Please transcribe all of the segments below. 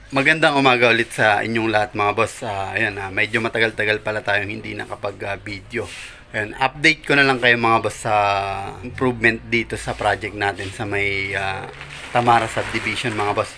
Magandang umaga ulit sa inyong lahat mga boss. Ayan, medyo matagal-tagal pala tayong hindi nakapag-video. Ayan, update ko na lang kayo mga boss sa improvement dito sa project natin sa may Tamara Subdivision mga boss.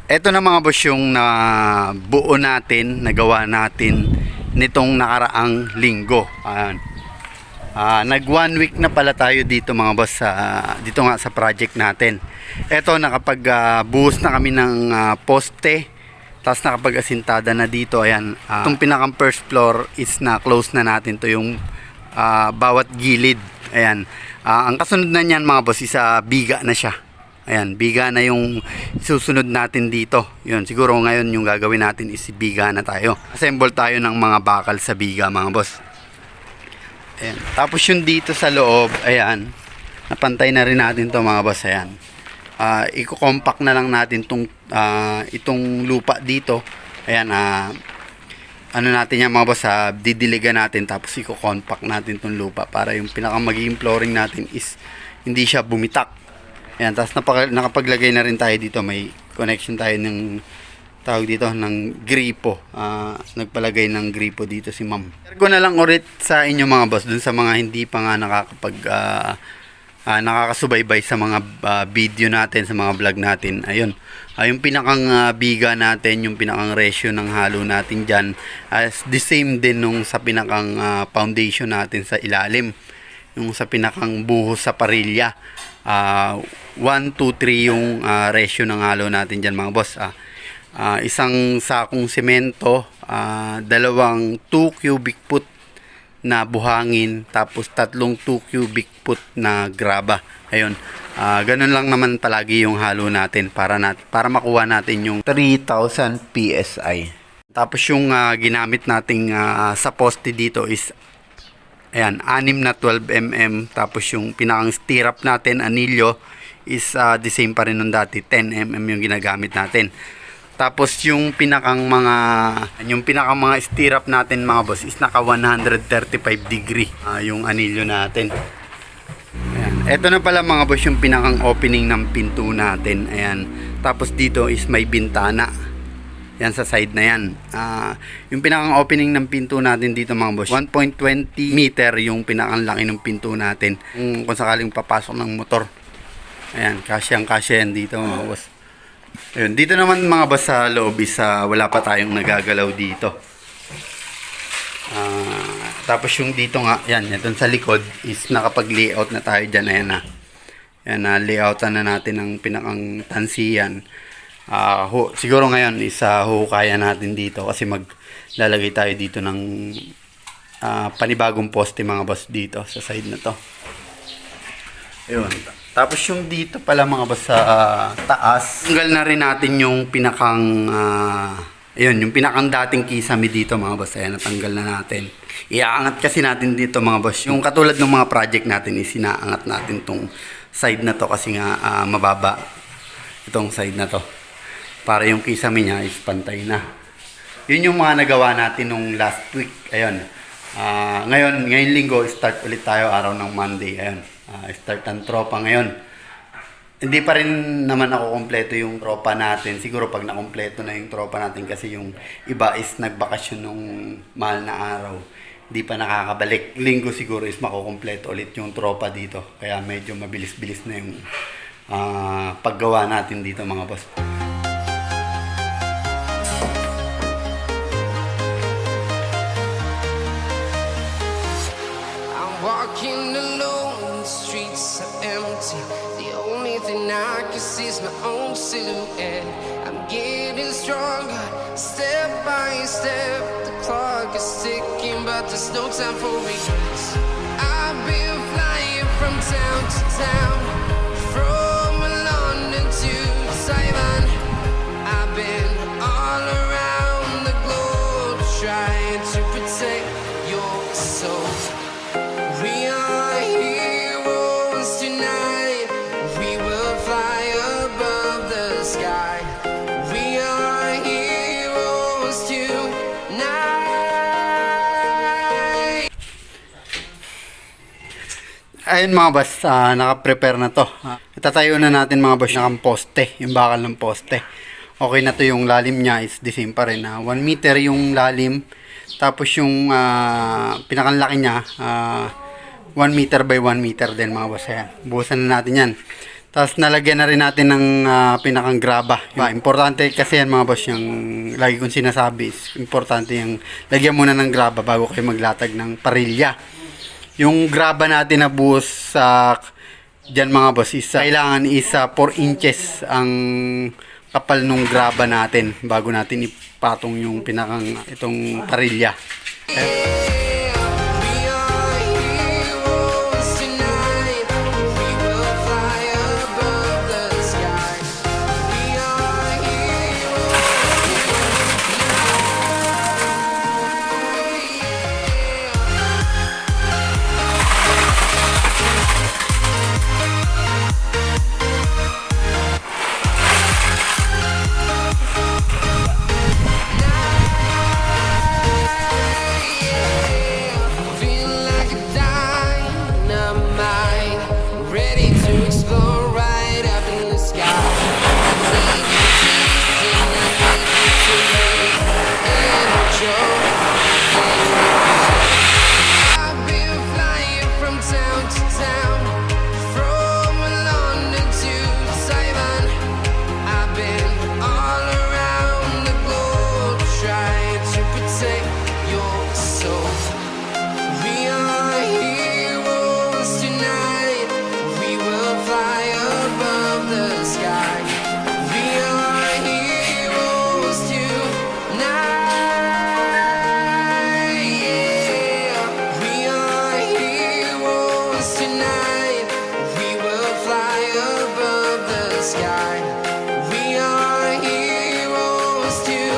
Ito na mga boss yung buo natin, nagawa natin nitong nakaraang linggo. Ayan. Nag 1 week na pala tayo dito mga boss, dito nga sa project natin. Ito nakapag buhos na kami ng poste, tapos nakapag-asintada na dito. Ayan, itong pinakang first floor is na close na natin to yung bawat gilid. Ayan, ang kasunod na niyan mga boss is biga na siya. Ayan, biga na yung susunod natin dito. Yun, siguro ngayon yung gagawin natin is biga na tayo. Assemble tayo ng mga bakal sa biga mga boss. Ayan. Tapos yung dito sa loob, ayan, napantay na rin natin to mga boss. Ayan, i-compact na lang natin itong lupa dito. Ayan, ano natin yan mga boss, didiligan natin, tapos i-compact natin tong lupa para yung magiging flooring natin is hindi siya bumitak. Ayan, tapos nakapaglagay na rin tayo dito. May connection tayo ng tawag dito ng gripo. Nagpalagay ng gripo dito si ma'am. Share ko na lang ulit sa inyo mga boss dun sa mga hindi pa nga nakakasubaybay sa mga video natin, sa mga vlog natin. Ayun, yung pinakang biga natin, yung pinakang ratio ng halo natin dyan, as the same din nung sa pinakang foundation natin sa ilalim, yung sa pinakang buhos sa parilya. 1, 2, 3 yung ratio ng halo natin dyan mga boss. Isang sakong semento, dalawang 2 cubic foot na buhangin, tapos tatlong 2 cubic foot na graba. Ayun, ganun lang naman palagi yung halo natin para makuha natin yung 3,000 PSI. Tapos yung ginamit nating sa poste dito is ayan, 6 na 12 mm. Tapos yung pinakang stirrup natin, anilyo, is the same pa rin nung dati, 10 mm yung ginagamit natin. Tapos yung pinakang mga stirrup natin mga boss is naka 135 degree yung anilyo natin. Ayan. Ito na pala mga boss yung pinakang opening ng pinto natin. Ayan. Tapos dito is may bintana. Yan sa side na yan. Yung pinakang opening ng pinto natin dito mga boss, 1.20 meter yung pinakang laki ng pinto natin. Kung sakaling papasok ng motor. Ayan, kasyang-kasya yan dito mga boss. Ayun, dito naman mga boss sa loob is wala pa tayong nagagalaw dito. Tapos yung dito nga, yan, ito sa likod is nakapag-layout na tayo dyan. Ayan na. Yan, layoutan na natin ang pinakang tansiyan. Siguro ngayon is huhukayan natin dito kasi maglalagay tayo dito ng panibagong poste mga boss dito sa side na to. Ayun. Tapos yung dito pala mga boss sa taas, tanggal na rin natin yung pinakang yung pinakang dating kisame dito mga boss. Ayan, natanggal na natin. Iaangat kasi natin dito mga boss. Yung katulad ng mga project natin is inaangat natin tong side na to kasi nga mababa itong side na to, para yung kisame niya is pantay na. Yun yung mga nagawa natin nung last week. Ayun. Ngayon linggo, start ulit tayo araw ng Monday. Ayun. Start ang tropa ngayon. Hindi pa rin naman ako kompleto yung tropa natin. Siguro pag nakompleto na yung tropa natin kasi yung iba is nagbakasyon nung mahal na araw. Hindi pa nakakabalik. Linggo siguro is makukompleto ulit yung tropa dito. Kaya medyo mabilis-bilis na yung paggawa natin dito mga boss. Walking alone, the streets are empty. The only thing I can see is my own silhouette. I'm getting stronger, step by step, the clock is ticking, but there's no time for regrets. I've been flying from town to town, from London to Taiwan. I've been all around the globe trying to protect your soul. We are heroes tonight. We will fly above the sky. We are heroes tonight. Ayun mga boss, naka-prepare na to. Itatayo na natin mga boss ng poste, yung bakal ng poste. Okay na to, yung lalim niya is the same pa rin. 1 meter yung lalim. Tapos yung pinakanlaki niya, 1 meter by 1 meter din mga boss. Ayan, buhusan na natin yan. Tapos nalagyan na rin natin ng pinakang graba. Importante kasi yan mga boss, yung lagi kong sinasabi is importante yung lagyan muna ng graba bago kayo maglatag ng parilya. Yung graba natin na buhos sa dyan mga boss is kailangan is 4 inches ang kapal nung graba natin bago natin ipatong yung pinakang itong parilya. We are heroes tonight. We will fly above the sky. We are heroes feel like a dynamite, ready to explode right up in the sky. I need you teasing, I need you to make and a joke. I've been flying from town to town, from London to Taiwan. I've been all around the globe trying to protect your soul. We are heroes tonight. We will fly above the sky. We are heroes tonight. Yeah. We are heroes tonight. We will fly above the sky. We are heroes tonight.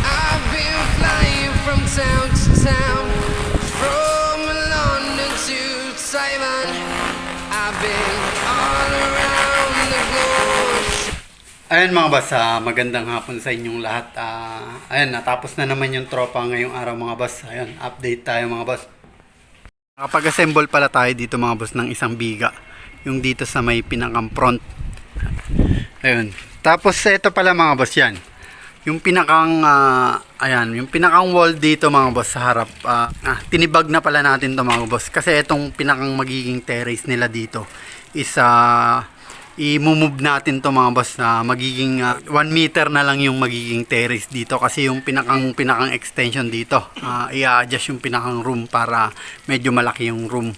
I've been flying from town to town, from London to Taiwan. I've been all around the globe. Ayun mga boss, magandang hapon sa inyong lahat. Ayun, natapos na naman yung tropa ngayong araw mga boss. Ayun, update tayo mga boss. Nakapag-assemble pala tayo dito mga boss ng isang biga. Yung dito sa may pinakang front. Ayun. Tapos ito pala mga boss yan. Yung pinakang ayan, yung pinakang wall dito mga boss sa harap. Tinibag na pala natin to mga boss kasi itong pinakang magiging terrace nila dito is i-move natin to mga boss na magiging 1 meter na lang yung magiging terrace dito kasi yung pinakang extension dito i-adjust yung pinakang room para medyo malaki yung room.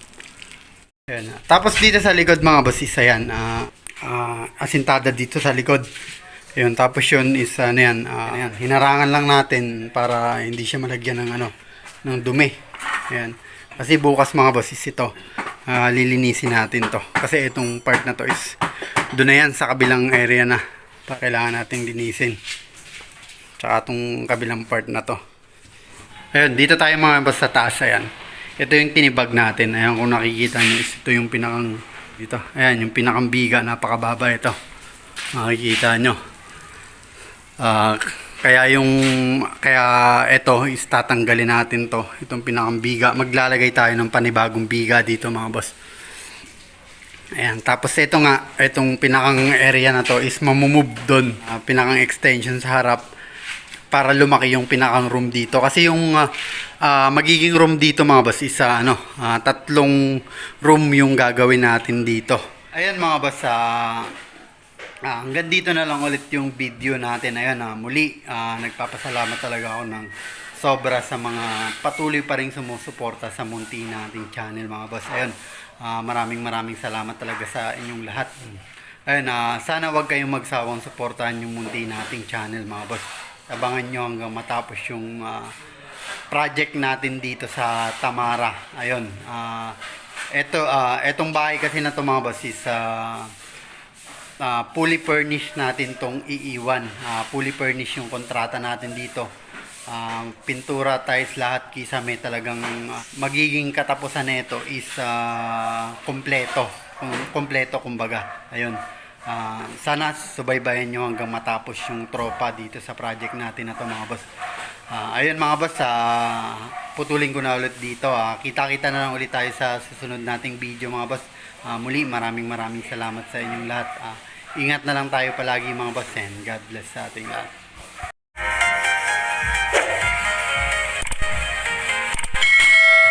Ayan. Tapos dito sa likod mga boss is ayan, asintada dito sa likod. Ayun, tapos yun is ayan, hinarangan lang natin para hindi siya malagyan ng ng dumi. Ayan. Kasi bukas mga boss is ito, lilinisin natin to. Kasi itong part na to is doon na yan sa kabilang area na kailangan nating linisin. Tsaka itong kabilang part na to. Ayun, dito tayo mga boss sa taas. Ayan. Ito yung tinibag natin. Ayan, kung nakikita nyo is ito yung pinakang dito. Ayan, yung pinakang biga, napakababa ito. Makikita nyo. Kaya ito is tatanggalin natin to. Itong pinakang biga. Maglalagay tayo ng panibagong biga dito mga boss. Ayan. Tapos ito nga, itong pinakang area na to is mamumove doon. Pinakang extension sa harap para lumaki yung pinakang room dito. Kasi yung magiging room dito mga boss is 3 room yung gagawin natin dito. Ayan mga boss, hanggang dito na lang ulit yung video natin. Ayan, muli nagpapasalamat talaga ako ng sobra sa mga patuloy pa rin sumusuporta sa munti nating channel mga boss. Ayun, maraming salamat talaga sa inyong lahat. Ayun, sana wag kayong magsawang suportahan yung munti nating channel mga boss. Abangan nyo hanggang matapos yung project natin dito sa Tamara. Ayun, etong bahay kasi na to mga boss is fully furnished natin tong iiwan. Fully furnished yung kontrata natin dito. Pintura, tiles, lahat kisame. Talagang magiging katapusan nito is kompleto kumbaga. Ayun. Sana subaybayan nyo hanggang matapos yung tropa dito sa project natin na to mga boss. Ayun mga boss, putulin ko na ulit dito. Kita-kita na lang ulit tayo sa susunod nating video mga boss. Muli maraming salamat sa inyong lahat. Ingat na lang tayo palagi mga boss, and God bless sa ating lahat.